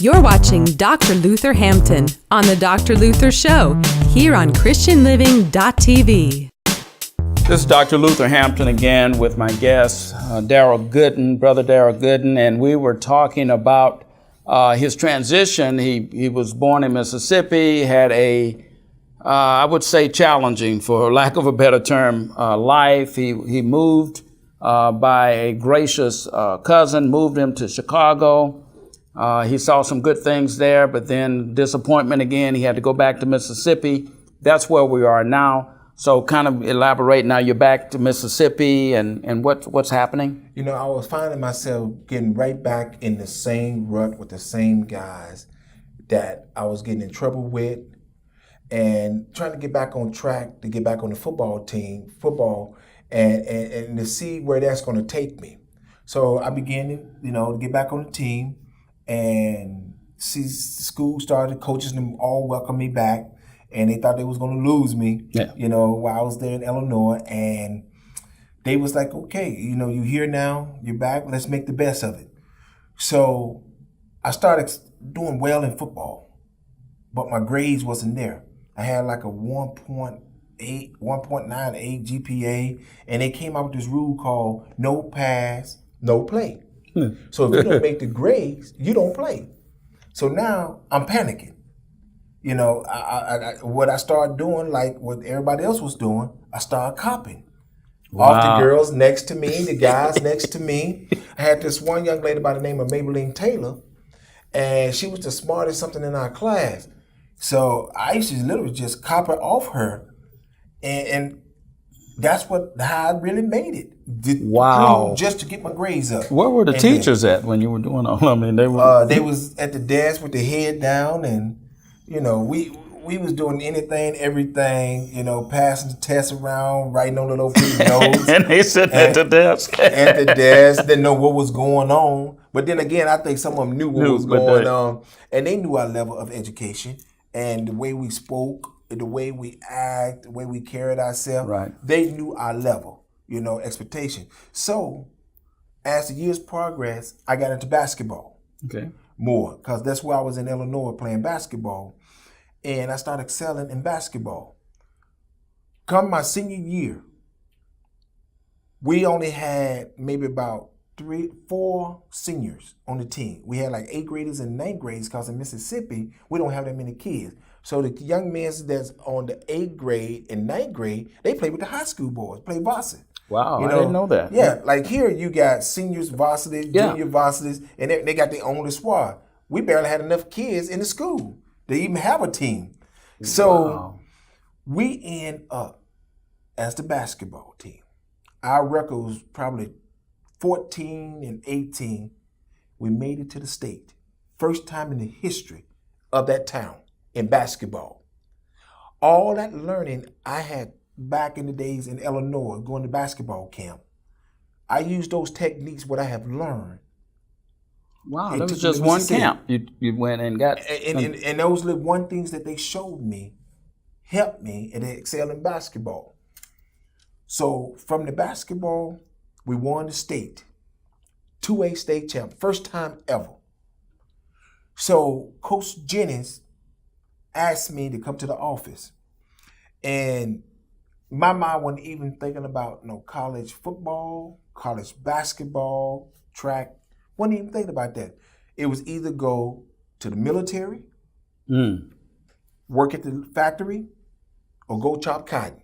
You're watching Dr. Luther Hampton on The Dr. Luther Show here on ChristianLiving.tv. This is Dr. Luther Hampton again with my guest, Darrell Gooden, Brother Darrell Gooden, and we were talking about his transition. He was born in Mississippi, had I would say challenging, for lack of a better term, life. He moved by a gracious cousin, moved him to Chicago. He saw some good things there, but then disappointment again. He had to go back to Mississippi. That's where we are now. So kind of elaborate, now you're back to Mississippi and what's happening? You know, I was finding myself getting right back in the same rut with the same guys that I was getting in trouble with and trying to get back on track, to get back on the football, and to see where that's going to take me. So I began to get back on the team and see the school started, coaches them all welcomed me back. And they thought they was going to lose me, while I was there in Illinois. And they was like, okay, you're here now, you're back, let's make the best of it. So I started doing well in football, but my grades wasn't there. I had like a 1.98 GPA, and they came out with this rule called no pass, no play. So if you don't make the grades, you don't play. So now I'm panicking. What I started doing, like what everybody else was doing, I started copying. Wow. Off the girls next to me, the guys next to me. I had this one young lady by the name of Maybelline Taylor, and she was the smartest something in our class. So I used to literally just copy off her, and that's how I really made it. Wow! Just to get my grades up. Where were the teachers at when you were doing all? I mean, they were. They was at the desk with their head down and. We was doing anything, everything, passing the tests around, writing on little pretty notes. And they sat at the desk. At the desk, didn't know what was going on. But then again, I think some of them knew what was going on. And they knew our level of education and the way we spoke, the way we act, the way we carried ourselves. Right. They knew our level, expectation. So as the years progressed, I got into basketball. Okay. More, because that's where I was in Illinois playing basketball. And I started excelling in basketball. Come my senior year, we only had maybe about 3-4 seniors on the team. We had like 8th graders and 9th graders, because in Mississippi, we don't have that many kids. So the young men that's on the 8th grade and 9th grade, they play with the high school boys, play varsity. Wow, I didn't know that. Yeah, like here you got seniors, varsity, junior varsities, and they got their own squad. We barely had enough kids in the school to even have a team. So we end up as the basketball team. Our record was probably 14-18. We made it to the state. First time in the history of that town in basketball. All that learning I had back in the days in Illinois, going to basketball camp, I used those techniques, what I have learned. Wow, that was just one camp. You went and got... And those little one things that they showed me helped me and excel in basketball. So from the basketball, we won the state. 2A state champ, first time ever. So Coach Jennings asked me to come to the office. And my mind wasn't even thinking about college football, college basketball, track. Wasn't even thinking about that. It was either go to the military, work at the factory, or go chop cotton.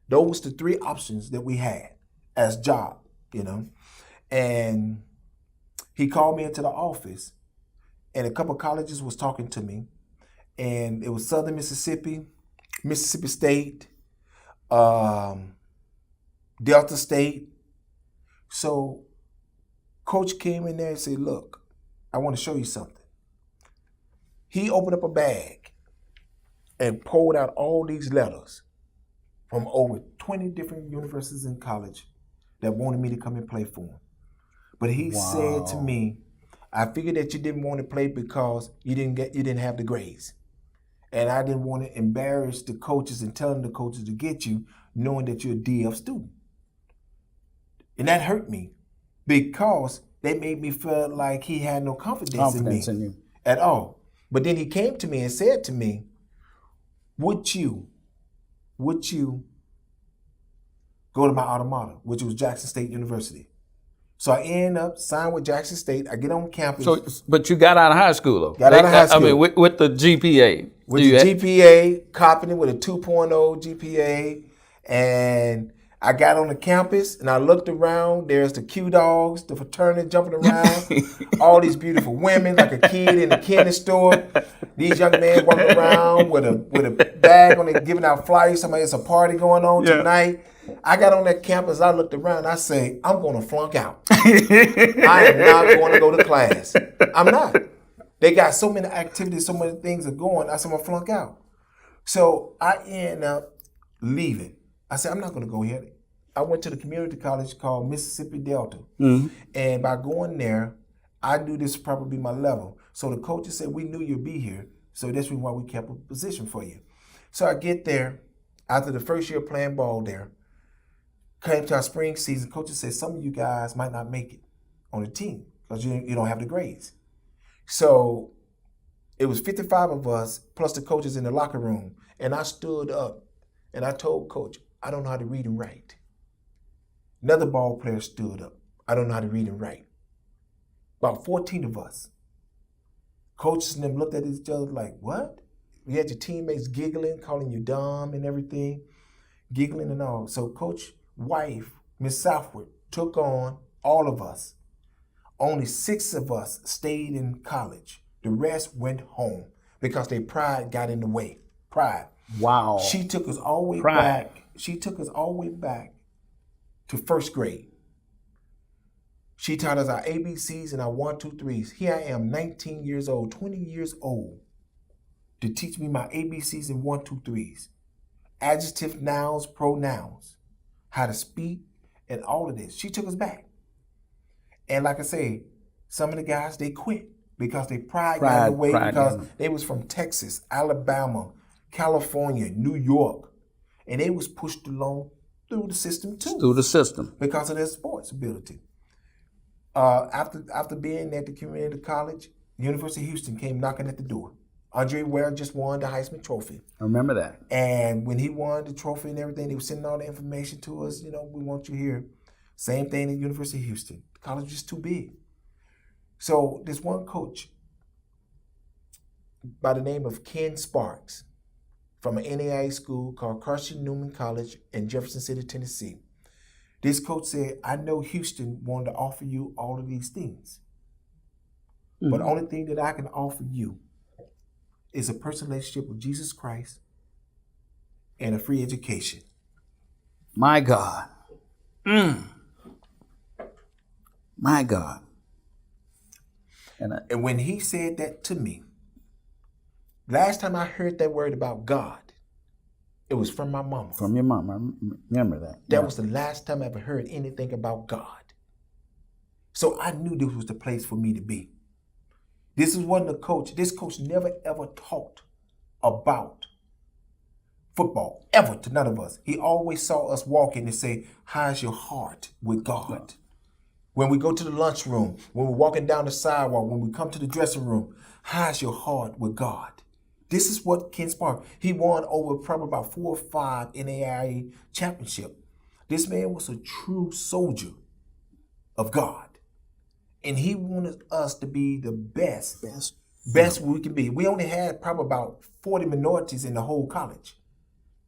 Those were the 3 options that we had as job, And he called me into the office, and a couple of colleges was talking to me, and it was Southern Mississippi, Mississippi State, Delta State. So Coach came in there and said, look, I want to show you something. He opened up a bag and pulled out all these letters from over 20 different universities and college that wanted me to come and play for him. But he said to me, I figured that you didn't want to play because you didn't have the grades. And I didn't want to embarrass the coaches and telling the coaches to get you, knowing that you're a DF student. And that hurt me because they made me feel like he had no confidence in me. at all. But then he came to me and said to me, would you go to my alma mater, which was Jackson State University? So I end up signed with Jackson State. I get on campus. So, but you got out of high school, though. Got out of high school. I mean, with the GPA. With the GPA, copping it with a 2.0 GPA. And I got on the campus and I looked around. There's the Q dogs, the fraternity jumping around, all these beautiful women, like a kid in the candy store. These young men walking around with a bag on it, giving out flyers. Somebody, it's a party going on tonight. I got on that campus. I looked around. I say, I'm going to flunk out. I am not going to go to class. I'm not. They got so many activities, so many things are going. I said, I'm going to flunk out. So I end up leaving. I said, I'm not going to go here. I went to the community college called Mississippi Delta. Mm-hmm. And by going there, I knew this would probably be my level. So the coaches said, we knew you'd be here. So that's why we kept a position for you. So I get there. After the first year playing ball there, came to our spring season, coaches said, some of you guys might not make it on the team because you don't have the grades. So it was 55 of us plus the coaches in the locker room. And I stood up and I told coach, I don't know how to read and write. Another ball player stood up. I don't know how to read and write. About 14 of us. Coaches and them looked at each other like, what? You had your teammates giggling, calling you dumb and everything, giggling and all. So Coach wife, Miss Southwood, took on all of us. Only 6 of us stayed in college. The rest went home because their pride got in the way. Pride. Wow. She took us all the way back. She took us all the way back to first grade. She taught us our ABCs and our 1, 2, 3s. Here I am, 19 years old, 20 years old, to teach me my ABCs and 1, 2, 3s. Adjective, nouns, pronouns, how to speak, and all of this. She took us back. And like I say, some of the guys, they quit because their pride got in the way because they was from Texas, Alabama, California, New York, and they was pushed along through the system too. Through the system. Because of their sports ability. After being at the community college, University of Houston came knocking at the door. Andre Ware just won the Heisman Trophy. I remember that. And when he won the trophy and everything, they were sending all the information to us. You know, we want you here. Same thing at University of Houston. The college was just too big. So this one coach by the name of Ken Sparks from an NAIA school called Carson Newman College in Jefferson City, Tennessee. This coach said, I know Houston wanted to offer you all of these things. Mm-hmm. But the only thing that I can offer you is a personal relationship with Jesus Christ and a free education. My God. My God. And when he said that to me, last time I heard that word about God, it was from my mama. From your mom. I remember that. That was the last time I ever heard anything about God. So I knew this was the place for me to be. This coach never ever talked about football, ever, to none of us. He always saw us walking and say, how's your heart with God? When we go to the lunchroom, when we're walking down the sidewalk, when we come to the dressing room, how's your heart with God? This is what Ken Sparks, he won over probably about 4 or 5 NAIA championship. This man was a true soldier of God. And he wanted us to be the best we can be. We only had probably about 40 minorities in the whole college.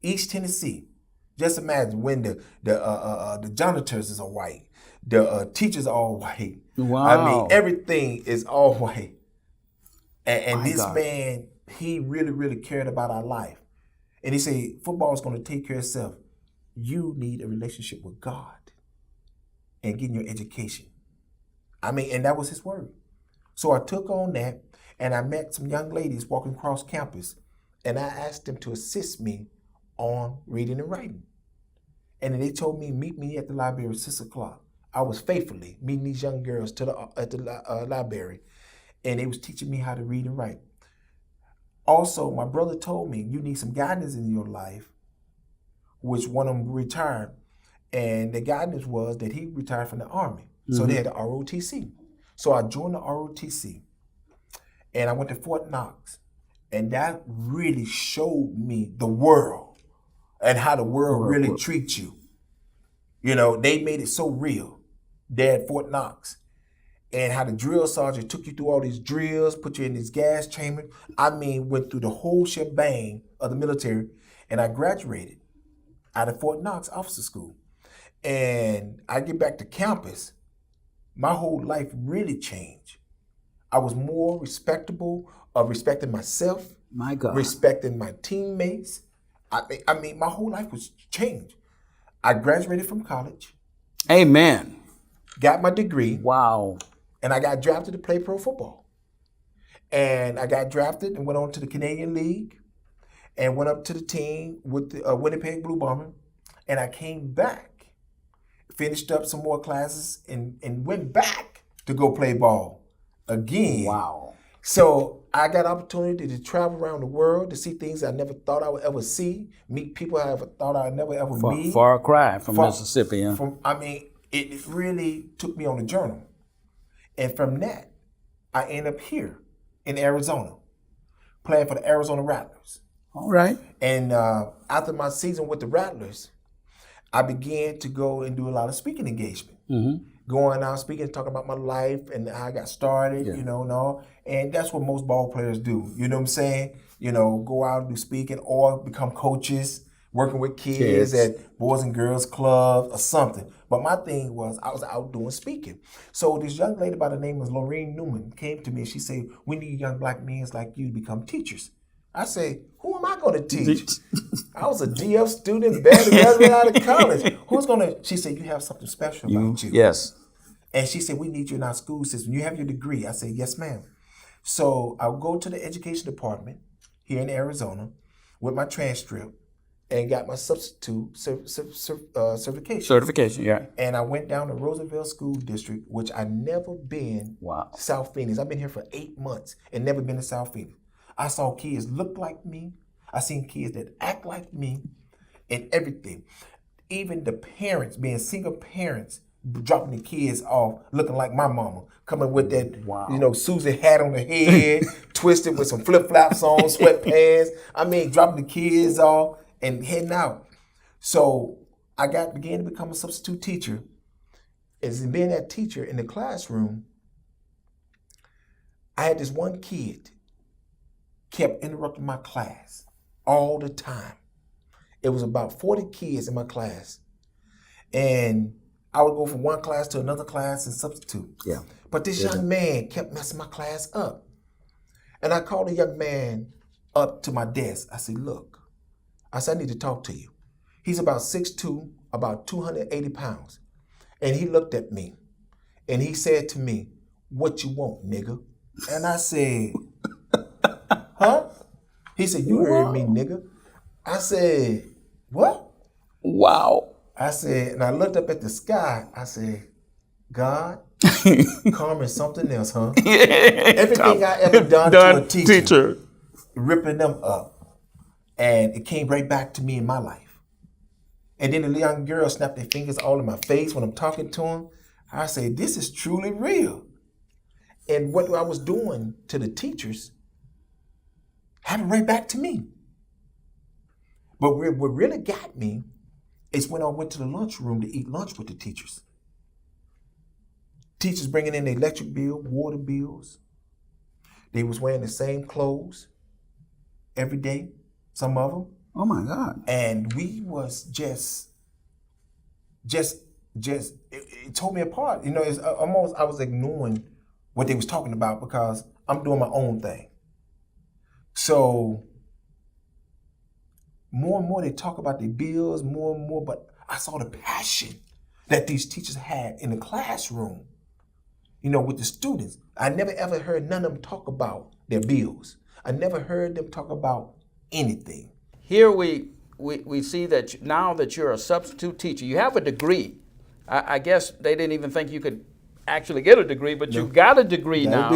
East Tennessee. Just imagine when the janitors are white, the teachers are all white. Wow. I mean, everything is all white. And this man, he really, really cared about our life. And he said, football is going to take care of itself. You need a relationship with God and getting your education. I mean, and that was his word. So I took on that, and I met some young ladies walking across campus, and I asked them to assist me on reading and writing. And then they told me, meet me at the library at 6 o'clock. I was faithfully meeting these young girls at the library, and they was teaching me how to read and write. Also, my brother told me, you need some guidance in your life, which one of them retired. And the guidance was that he retired from the Army. So they had the ROTC. So I joined the ROTC. And I went to Fort Knox. And that really showed me the world and how the world really treats you. You know, they made it so real there at Fort Knox. And how the drill sergeant took you through all these drills, put you in this gas chamber. I mean, went through the whole shebang of the military. And I graduated out of Fort Knox Officer School. And I get back to campus, my whole life really changed. I was more respectable of respecting myself, My God. respecting my teammates. I mean, my whole life was changed. I graduated from college, Amen. got my degree, Wow. and I got drafted to play pro football. And I got drafted and went on to the Canadian League and went up to the team with the Winnipeg Blue Bomber. And I came back, finished up some more classes, and went back to go play ball again. Wow. So I got opportunity to travel around the world to see things I never thought I would ever see, meet people I ever thought I'd never ever meet. Far cry from Mississippi. Huh? It really took me on a journey. And from that, I end up here in Arizona, playing for the Arizona Rattlers. All right. And after my season with the Rattlers, I began to go and do a lot of speaking engagement. Mm-hmm. Going out speaking, talking about my life and how I got started, you know, and all. And that's what most ball players do. You know what I'm saying? You know, go out and do speaking or become coaches, working with kids at Boys and Girls Clubs or something. But my thing was I was out doing speaking. So this young lady by the name of Lorraine Newman came to me and she said, we need young black men like you to become teachers. I say, who am I going to teach? I was a DF student, barely graduated out of college. Who's going to? She said, you have something special about you. Yes. And she said, we need you in our school system. You have your degree. I said, yes, ma'am. So I'll go to the education department here in Arizona with my transcript and got my substitute certification. Certification, yeah. And I went down to Roosevelt School District, which I never been Wow. to South Phoenix. I've been here for 8 months and never been to South Phoenix. I saw kids look like me. I seen kids that act like me and everything. Even the parents, being single parents, dropping the kids off looking like my mama, coming with that, Susie hat on the head, twisted with some flip-flops on, sweatpants. I mean, dropping the kids off and heading out. So I began to become a substitute teacher. As being that teacher in the classroom, I had this one kid kept interrupting my class all the time. It was about 40 kids in my class. And I would go from one class to another class and substitute. Yeah. But this young man kept messing my class up. And I called the young man up to my desk. I said, look, I need to talk to you. He's about 6'2", about 280 pounds. And he looked at me and he said to me, what you want, nigga? And I said, huh? He said, you heard me, nigga. I said, what? Wow. I said, and I looked up at the sky. I said, God, karma is something else, huh? Everything I ever done to a teacher, ripping them up. And it came right back to me in my life. And then the young girl snapped their fingers all in my face when I'm talking to them. I said, this is truly real. And what I was doing to the teachers happened right back to me. But what really got me is when I went to the lunchroom to eat lunch with the teachers. Teachers bringing in the electric bill, water bills. They was wearing the same clothes every day, some of them. Oh my God. And we was just it tore me apart. You know, it's almost I was ignoring what they was talking about because I'm doing my own thing. So more and more they talk about their bills, more and more, but I saw the passion that these teachers had in the classroom, you know, with the students. I never ever heard none of them talk about their bills. I never heard them talk about anything. Here we see that now that you're a substitute teacher, you have a degree. I guess they didn't even think you could actually get a degree, but you got a degree now.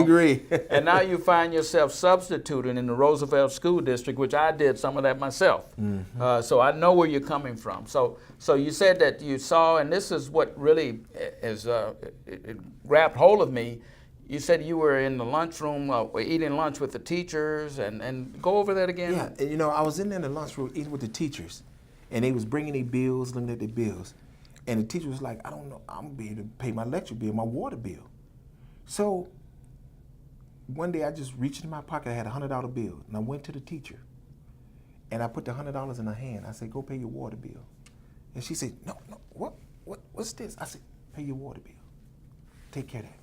And now you find yourself substituting in the Roosevelt School District, which I did some of that myself. Mm-hmm. So I know where you're coming from. So you said that you saw, and this is what really is it grabbed hold of me. you said you were in the lunchroom eating lunch with the teachers, and go over that again. Yeah, and, I was in there in the lunchroom eating with the teachers, and they was bringing their bills, looking at their bills, and the teacher was like, I don't know, I'm gonna be able to pay my lecture bill, my water bill. So one day I just reached in my pocket, I had a $100 bill, and I went to the teacher, and I put the $100 in her hand. I said, go pay your water bill. And she said, no, what's this? I said, pay your water bill. Take care of that.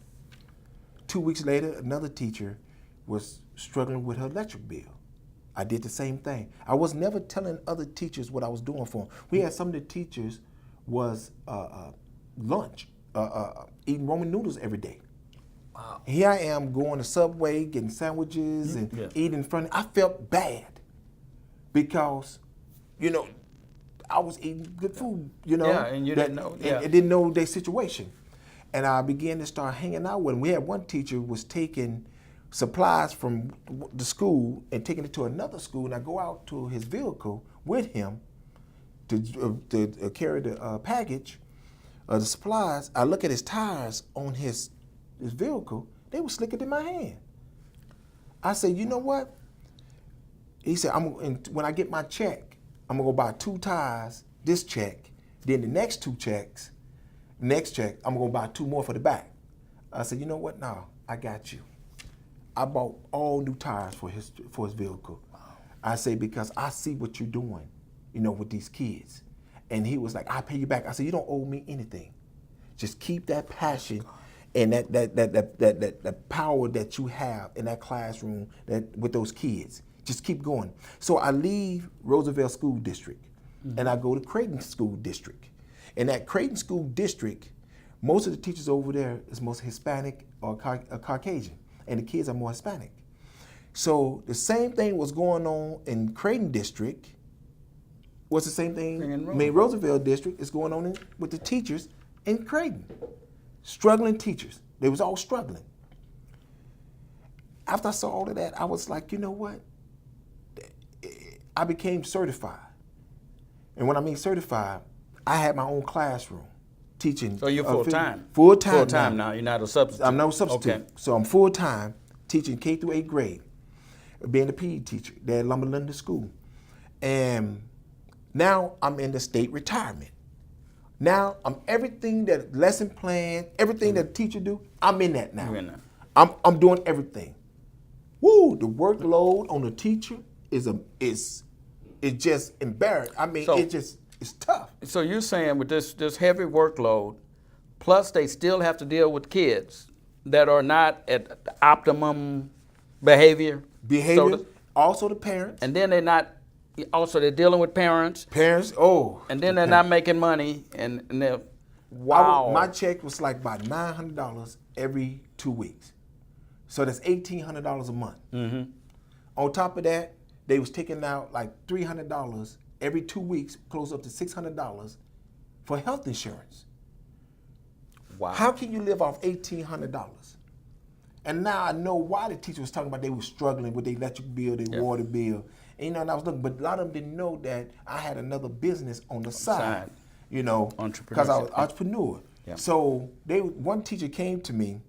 2 weeks later, another teacher was struggling with her electric bill. I did the same thing. I was never telling other teachers what I was doing for them. We had some of the teachers was lunch, eating Roman noodles every day. Wow. Here I am going to Subway, getting sandwiches and eating in front of, I felt bad because, I was eating good food, Yeah, and you didn't know. Yeah. And didn't know their situation. And I began to start hanging out with them. We had one teacher who was taking supplies from the school and taking it to another school, and I go out to his vehicle with him to carry the package of the supplies. I look at his tires on his vehicle. They were slicker than my hand. I said, you know what? He said, when I get my check, I'm going to go buy 2 tires, this check, then the next 2 checks, next check, I'm going to buy 2 more for the back. I said, you know what? No, I got you. I bought all new tires for his vehicle. Wow. I say, because I see what you're doing, with these kids. And he was like, I'll pay you back. I said, you don't owe me anything. Just keep that passion and that power that you have in that classroom with those kids. Just keep going. So I leave Roosevelt School District and I go to Creighton School District. In that Creighton School District, most of the teachers over there is most Hispanic or Caucasian, and the kids are more Hispanic. So the same thing was going on in Creighton District. Was the same thing in Roosevelt District is going on with the teachers in Creighton. Struggling teachers. They was all struggling. After I saw all of that, I was like, you know what? I became certified. And when I mean certified, I had my own classroom teaching. So you're full-time? Full-time. Full-time now. You're not a substitute? I'm no substitute. Okay. So I'm full-time teaching K through 8th grade, being a PE teacher there at Lumber London School. And now I'm in the state retirement. Now I'm everything that lesson plan, everything that a teacher do, I'm in that now. You're in that. I'm doing everything. Woo! The workload on the teacher is just embarrassing. I mean, it's tough. So you're saying with this heavy workload, plus they still have to deal with kids that are not at optimum behavior. Also the parents. And then they're dealing with parents. And then they're not making money, and they're, wow. My check was like about $900 every 2 weeks. So that's $1,800 a month. Mm-hmm. On top of that, they was taking out like $300 every 2 weeks, close up to $600 for health insurance. Wow. How can you live off $1,800? And now I know why the teacher was talking about they were struggling with their electric bill, their water bill. And, and I was looking, but a lot of them didn't know that I had another business on the side. Because I was an entrepreneur. Yeah. So one teacher came to me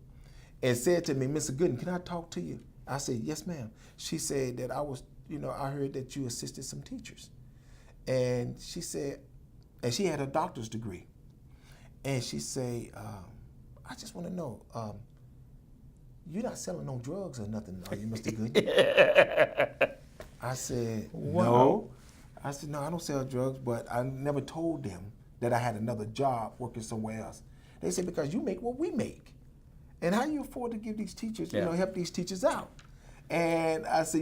and said to me, Mr. Gooden, can I talk to you? I said, yes, ma'am. She said that I heard that you assisted some teachers. And she said, and she had a doctor's degree. And she said, I just want to know, you're not selling no drugs or nothing, are you, Mr. Gooden? I said, no. I said, no, I don't sell drugs, but I never told them that I had another job working somewhere else. They said, because you make what we make. And how you afford to give these teachers, help these teachers out? And I said,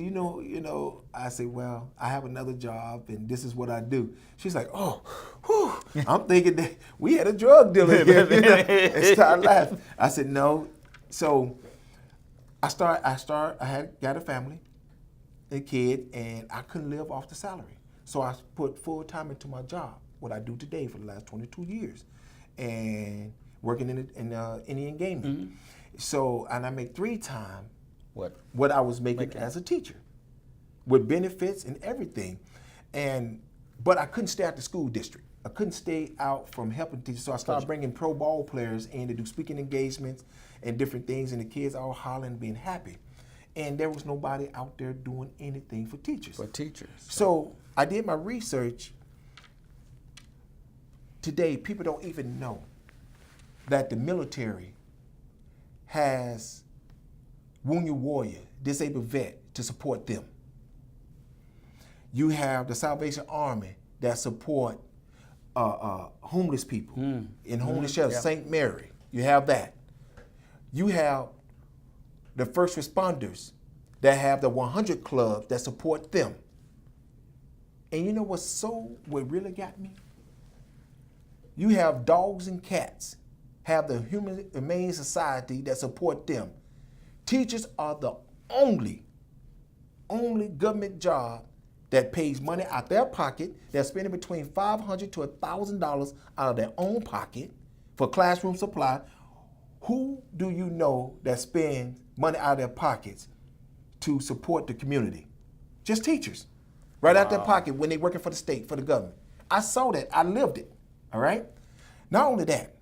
I said, well, I have another job and this is what I do. She's like, oh, whew. I'm thinking that we had a drug dealer here. And started laughing. I said, no. So I got a family, a kid, and I couldn't live off the salary. So I put full time into my job, what I do today for the last 22 years, and working in Indian gaming. Mm-hmm. So, and I make 3 times what I was making as a teacher, with benefits and everything. But I couldn't stay at the school district. I couldn't stay out from helping teachers, so I started bringing pro ball players in to do speaking engagements and different things, and the kids all hollering, being happy. And there was nobody out there doing anything for teachers. For teachers. So I did my research. Today, people don't even know that the military has wounded warrior, disabled vet to support them. You have the Salvation Army that support homeless people in homeless shelters, yeah. St. Mary. You have that. You have the first responders that have the 100 clubs that support them. And you know what really got me? You have dogs and cats, have the Humane Society that support them. Teachers are the only government job that pays money out their pocket. They're spending between $500 to $1,000 out of their own pocket for classroom supply. Who do you know that spends money out of their pockets to support the community? Just teachers, right out their pocket when they're working for the state, for the government. I saw that, I lived it, all right? Not only that,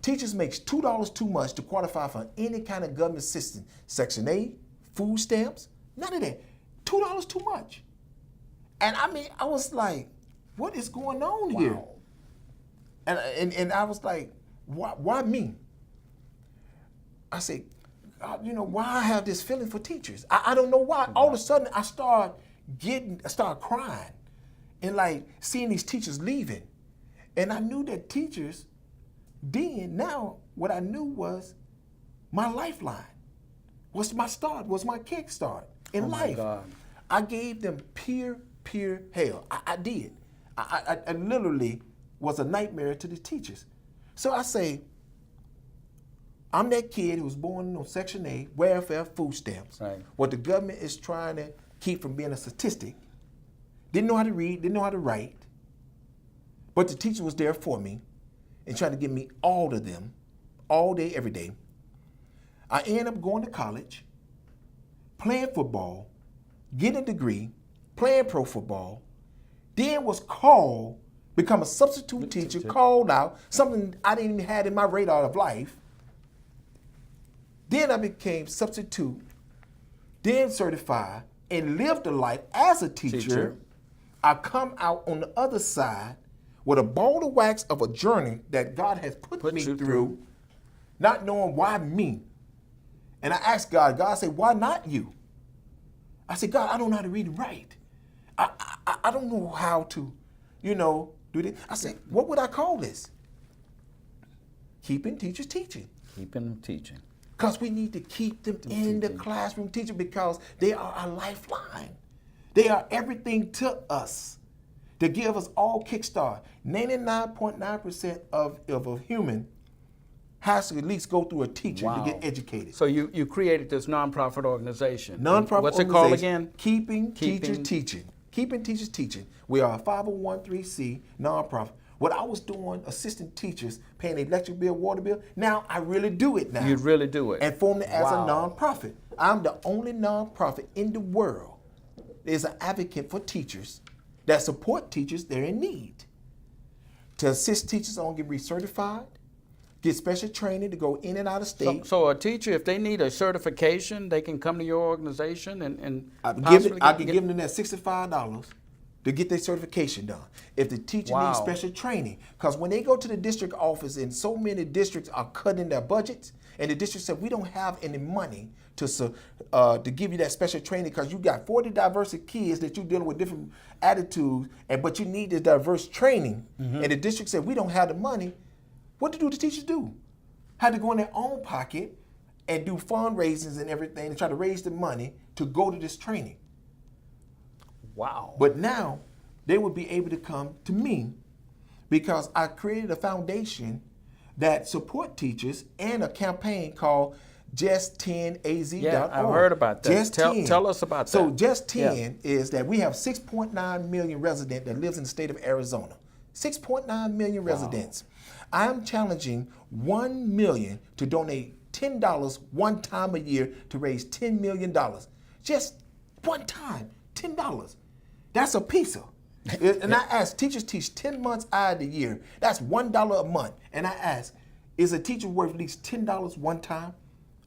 teachers makes $2 too much to qualify for any kind of government assistance. Section 8, food stamps, none of that. $2 too much. And I mean, I was like, what is going on here? And I was like, why me? I said, God, why I have this feeling for teachers? I don't know why. All of a sudden, I started crying and like seeing these teachers leaving. And I knew that teachers now what I knew was my lifeline, was my start, was my kickstart in life. God. I gave them pure hell. I did. I literally was a nightmare to the teachers. So I say, I'm that kid who was born on Section 8, welfare, food stamps. Right. What the government is trying to keep from being a statistic. Didn't know how to read, didn't know how to write. But the teacher was there for me and trying to give me all of them, all day, every day. I ended up going to college, playing football, getting a degree, playing pro football, then was called, become a substitute teacher, called out, something I didn't even have in my radar of life. Then I became substitute, then certified, and lived a life as a teacher. I come out on the other side with a ball of wax of a journey that God has put me through, not knowing why me. And I asked God said, why not you? I said, God, I don't know how to read and write. I don't know how to, do this. I said, what would I call this? Keeping teachers teaching. Keeping them teaching. Because we need to keep them in the classroom teaching because they are our lifeline. They are everything to us to give us all kickstart. 99.9% of a human has to at least go through a teacher to get educated. So you created this nonprofit organization. Nonprofit What's it called again? Keeping Teachers Teaching. Keeping Teachers Teaching. We are a 501(c) nonprofit. What I was doing, assisting teachers, paying electric bill, water bill, now I really do it now. You really do it. And formed it as a nonprofit. I'm the only nonprofit in the world that is an advocate for teachers that support teachers that are in need. To assist teachers on getting recertified, get special training to go in and out of state. So a teacher, if they need a certification, they can come to your organization and I can give them that $65 to get their certification done. If the teacher needs special training, because when they go to the district office and so many districts are cutting their budgets, and the district said, we don't have any money to give you that special training because you got 40 diverse kids that you're dealing with different attitudes, but you need this diverse training, and the district said, we don't have the money. What do the teachers do? Had to go in their own pocket and do fundraisers and everything to try to raise the money to go to this training. Wow. But now they would be able to come to me because I created a foundation that support teachers and a campaign called Just10AZ.org. Yeah, I heard about that. Just 10. Tell us about that. So Just 10 is that we have 6.9 million residents that lives in the state of Arizona. 6.9 million residents. I'm challenging 1 million to donate $10 one time a year to raise $10 million. Just one time, $10. That's a pizza. And I ask, teachers teach 10 months out of the year. That's $1 a month. And I ask, is a teacher worth at least $10 one time?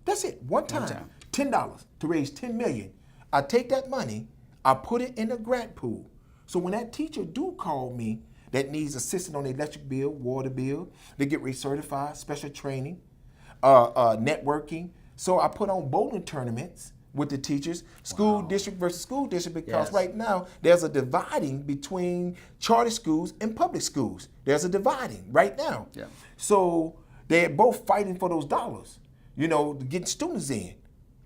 That's it, one time. $10 to raise $10 million. I take that money, I put it in a grant pool. So when that teacher do call me that needs assistance on the electric bill, water bill, they get recertified, special training, networking. So I put on bowling tournaments with the teachers, school district versus school district, because right now there's a dividing between charter schools and public schools. There's a dividing right now. Yeah. So they're both fighting for those dollars, to get students in.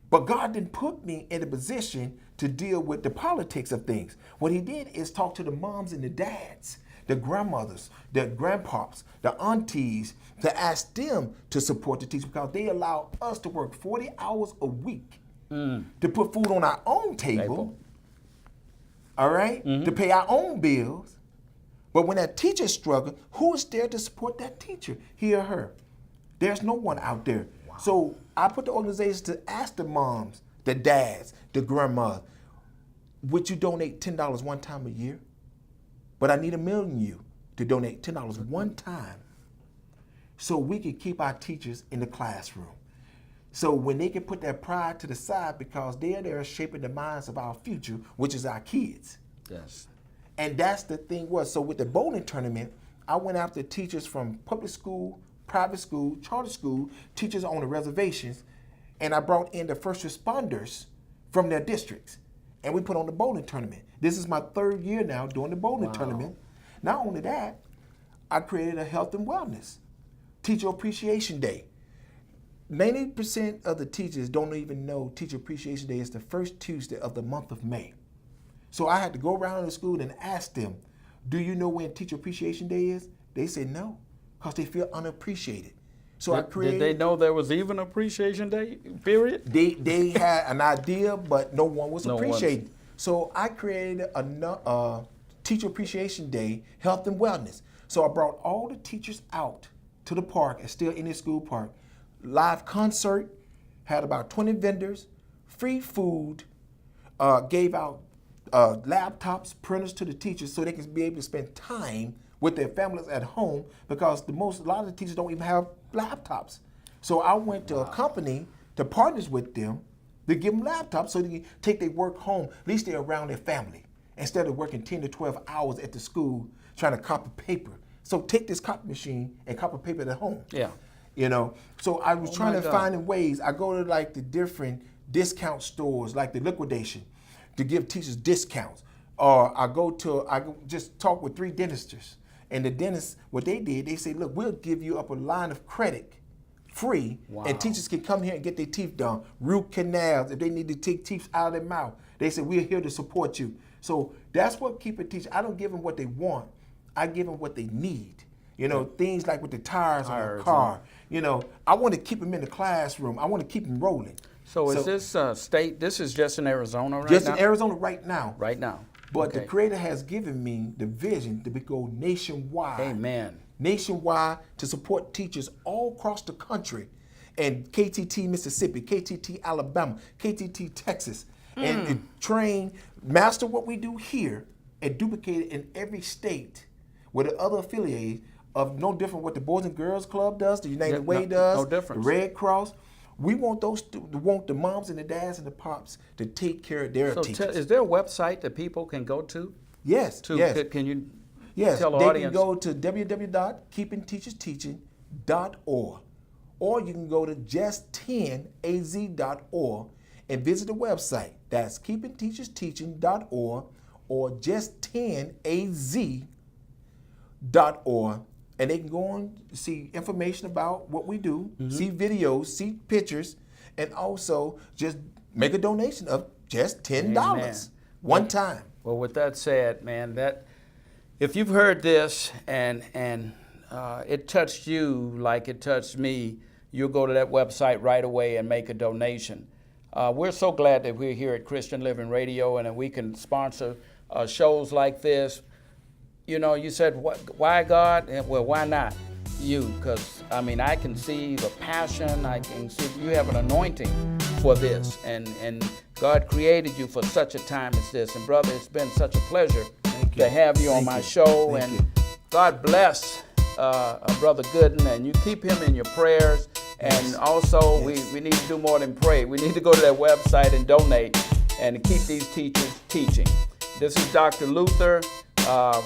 But God didn't put me in a position to deal with the politics of things. What he did is talk to the moms and the dads, the grandmothers, the grandpops, the aunties, to ask them to support the teachers, because they allow us to work 40 hours a week to put food on our own table, all right, to pay our own bills. But when that teacher struggles, who is there to support that teacher, he or her? There's no one out there. Wow. So I put the organizations to ask the moms, the dads, the grandmas, would you donate $10 one time a year? But I need $1 million of you to donate $10 one time so we can keep our teachers in the classroom. So when they can put their pride to the side, because they're there shaping the minds of our future, which is our kids. Yes. And that's the thing was, so with the bowling tournament, I went after teachers from public school, private school, charter school, teachers on the reservations, and I brought in the first responders from their districts. And we put on the bowling tournament. This is my 3rd year now doing the bowling tournament. Not only that, I created a health and wellness Teacher Appreciation Day. 90% of the teachers don't even know Teacher Appreciation Day is the first Tuesday of the month of May. So I had to go around the school and ask them, do you know when Teacher Appreciation Day is? They said no, because they feel unappreciated. So I created. Did they know there was even Appreciation Day, period? They had an idea, but no one was appreciated. So I created a Teacher Appreciation Day, health and wellness. So I brought all the teachers out to the park, and still in the school park. Live concert, had about 20 vendors, free food, gave out laptops, printers to the teachers so they can be able to spend time with their families at home, because a lot of the teachers don't even have laptops. So I went to a company to partners with them to give them laptops so they can take their work home. At least they're around their family instead of working 10 to 12 hours at the school trying to copy paper. So take this copy machine and copy paper at home. Yeah. So I was trying to find ways. I go to like the different discount stores, like the liquidation, to give teachers discounts. Or I just talk with 3 dentists. And the dentists, what they did, they say, look, we'll give you up a line of credit free, and teachers can come here and get their teeth done. Root canals, if they need to take teeth out of their mouth. They say, we're here to support you. So that's what keeping teachers. I don't give them what they want. I give them what they need. Things like with the tires on the car. I want to keep them in the classroom. I want to keep them rolling. So is this state, this is just in Arizona right now? Just in Arizona right now. Right now. But the Creator has given me the vision to go nationwide. Amen. Nationwide, to support teachers all across the country. And KTT Mississippi, KTT Alabama, KTT Texas. And train, master what we do here and duplicate it in every state with the other affiliates of no different what the Boys and Girls Club does, the United Way does, no difference. The Red Cross. We want the moms and the dads and the pops to take care of their teachers. Is there a website that people can go to? Yes. Can you tell the audience? They can go to www.keepingteachersteaching.org, or you can go to just10az.org and visit the website. That's keepingteachersteaching.org or just10az.org. And they can go on to see information about what we do, see videos, see pictures, and also just make a donation of just $10 one time. Well, with that said, man, that if you've heard this and it touched you like it touched me, you'll go to that website right away and make a donation. We're so glad that we're here at Christian Living Radio and that we can sponsor shows like this. You said, why God? Well, why not you? Because, I can see the passion. I can see you have an anointing for this. And God created you for such a time as this. And, brother, it's been such a pleasure to have you on my show. And God bless Brother Gooden, and you keep him in your prayers. And also, we need to do more than pray. We need to go to that website and donate and keep these teachers teaching. This is Dr. Luther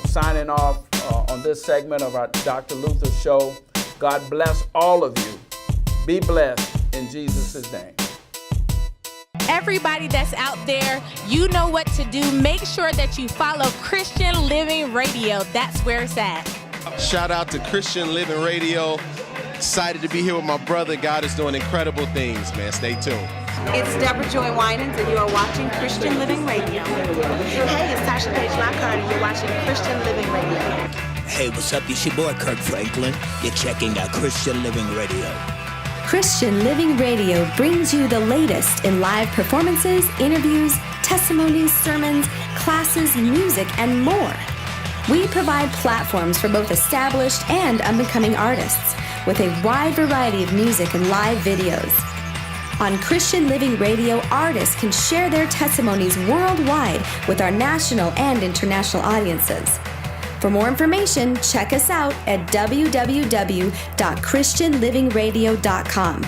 signing off on this segment of our Dr. Luther show. God bless all of you. Be blessed in Jesus' name. Everybody that's out there, you know what to do. Make sure that you follow Christian Living Radio. That's where it's at. Shout out to Christian Living Radio. Excited to be here with my brother. God is doing incredible things, man. Stay tuned. It's Deborah Joy Winans, and you are watching Christian Living Radio. Hey, it's Tasha Page Lockhart, and you're watching Christian Living Radio. Hey, what's up? It's your boy, Kirk Franklin. You're checking out Christian Living Radio. Christian Living Radio brings you the latest in live performances, interviews, testimonies, sermons, classes, music, and more. We provide platforms for both established and up-and-coming artists with a wide variety of music and live videos. On Christian Living Radio, artists can share their testimonies worldwide with our national and international audiences. For more information, check us out at www.christianlivingradio.com.